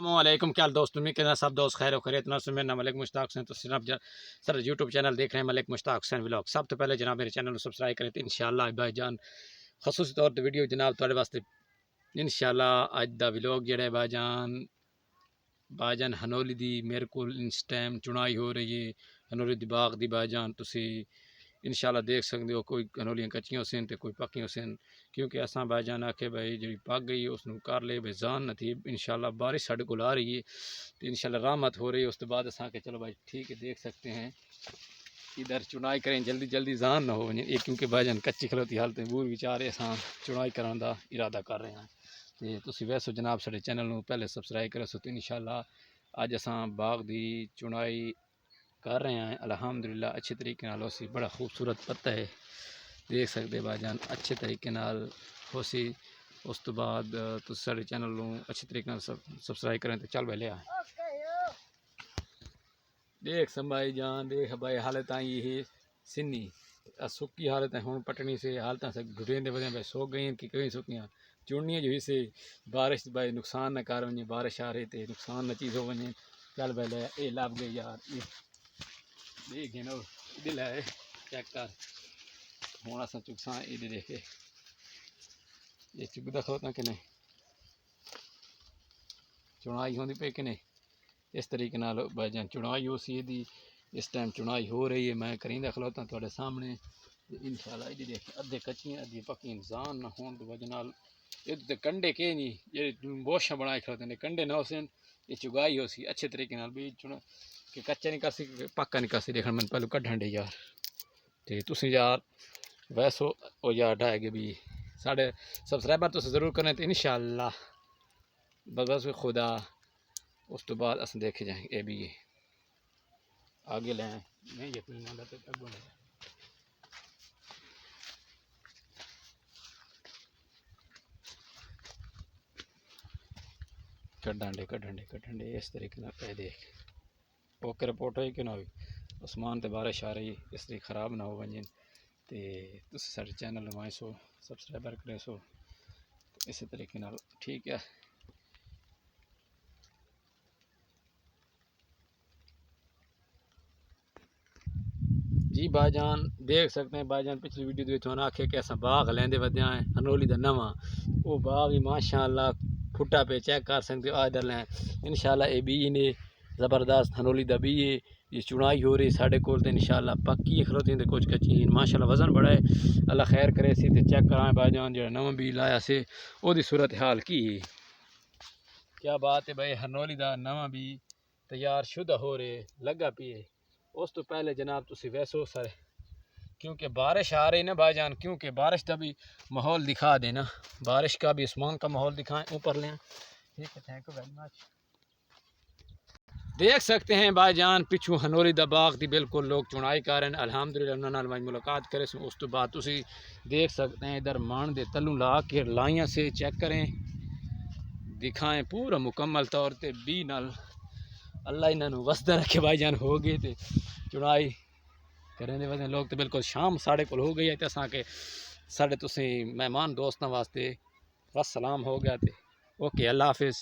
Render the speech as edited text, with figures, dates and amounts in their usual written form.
السلام کیا دوست امید کے سب دوست خیر و خیریت نہ میرا نام ملک مشتاق حسین تو سر یوٹیوب چینل دیکھ رہے ہیں ملک مشتاق حسین ولاگ سب تو پہلے جناب میرے چینل کو سبسکرائب کریں تو انشاءاللہ بھائی جان خصوصی طور پہ ویڈیو جناب تھوڑے واسطے انشاءاللہ اج دا ولاگ جڑا ہے بھائی جان ہنولی دی میرے کو اس ٹائم چنائی ہو رہی ہے ہنولی دی باغ دی بھائی جان تسی انشاءاللہ دیکھ سکتے ہو کوئی ہنولیاں کچیاں سن تے کوئی پکیاں سن کیونکہ اساں بھائی جان آکھے بھائی جی پک گئی اس نو کر لے بھائی جان نہ تھی انشاءاللہ بارش ساڈے کول آ رہی ہے تو انشاءاللہ رحمت ہو رہی ہے اس کے بعد اساں کہ چلو بھائی ٹھیک ہے دیکھ سکتے ہیں ادھر چنائی کریں جلدی جلدی جان نہ ہو یہ کیونکہ بھائی جان کچی کھلوتی حالت بور بیچارے اساں چنائی کرن دا ارادہ کر رہے ہیں تے تسی ویسو جناب ساڈے چینل نو پہلے سبسکرائب کرو سو تے انشاءاللہ اج اساں باغ دی چنائی کر رہے ہیں الحمدللہ اچھے طریقے نال اسی بڑا خوبصورت پتہ ہے دیکھ سکتے بھائی جان اچھے طریقے نال ہوسی اس تو بعد تسی ساڈے چینل نو اچھے طریقے نال سبسکرائب کریں تے چل بھائی لیا دیکھ سمبھائی جان دیکھ بھائی حالت آئی یہ سنی سکی حالت ہے ہوں پٹنی سے حالت سے گھٹیں دے بدیں بھائی سو گئی کہ کہیں سکیاں چڑنیاں جو سے بارش بھائی نقصان نہ کر ونجے بارش آ رہی تے نقصان نہ چیز ہو ونجے چل بھائی لے اے لب گئی یار دیکھ نا دل ہے چیک کر ہوں اصل چکساں یہ دیکھے یہ چکتا کھوتا کہ نہیں چنائی ہوندی پی کہ نہیں اس طریقے نال بھائی جان چنائی ہو سی دی اس ٹائم چنائی ہو رہی ہے میں کریندا کھلوتا تھوڑے سامنے انشاءاللہ یہ دیکھ ادھے کچیاں ادھی پکیاں انسان نہ ہون تو وجہ نال یہ تے کنڈے کے نہیں یہ بوشاں بنائے کھلوتے نے کنڈے نہ ہوسن یہ چگائی ہو سی اچھے طریقے نال بھی چنا کہ کچا نہیں کر سی پکا نہیں کر سی دیکھن من پہلو کڈھن دے یار تے تسی یار ویسو او یار ڈائے گے بھی ساڑھے سبسکرائبر تو ضرور کریں تو انشاءاللہ بس خدا اس تو بعد اس دیکھے جائیں اے بھی آگے لیں نہیں یقین نہ تے اگوں لیں کڈھن دے اس طریقے نال اے دیکھ اوکے رپورٹ ہوئی کہ نہ ہوئی عثمان تے بارش آ رہی اس لیے خراب نہ ہو ونجن تے تسی ساڈے چینل نو سو سبسکرائبر کرے سو اسی طریقے نال ٹھیک ہے جی بھائی جان دیکھ سکتے ہیں بھائی جان پچھلی ویڈیو دے وچ آکھے کہ اساں باغ لیندے ودیاں ہیں ہنولی دا نواں وہ باغ ہی ماشاءاللہ پھٹا پہ چیک کر سکتے ہو ادھر لیں انشاءاللہ اے بی نے زبردست ہنولی دا بھی ہے یہ چنائی ہو رہی ساڈے کول تے انشاءاللہ پکی کھلوتی تے کچھ کچی ماشاءاللہ وزن بڑا ہے اللہ خیر کرے سی تے چیک کرائیں بھائی جان جڑا نواں بھی لایا سے او دی صورت حال کی ہے کیا بات ہے بھائی ہنولی دا نواں بھی تیار شدہ ہو رہے لگا پیے اس تو پہلے جناب تسی ویسو سر کیونکہ بارش آ رہی نا بھائی جان کیونکہ بارش کا بھی ماحول دکھا دینا بارش کا بھی عثمان کا ماحول دکھائیں اوپر لیں ٹھیک ہے تھینک یو ویری مچ دیکھ سکتے ہیں بھائی جان پچھو ہنولی دا باغ دی بالکل لوگ چنائی کر رہے ہیں الحمدللہ انہاں نال ملاقات کرے سو اس تو بعد تسی دیکھ سکتے ہیں ادھر مان دے تلوں لا کے لائیاں سے چیک کریں دکھائیں پورا مکمل طور تے بی نال اللہ انہاں نو وسدا رکھے بھائی جان ہو گئے تے چنائی کریں دے وجہ لوگ تو بالکل شام ساڑھے کول ہو گئی ہے تے اساں کے ساڑھے تسی مہمان دوستاں واسطے بس سلام ہو گیا تے اوکے اللہ حافظ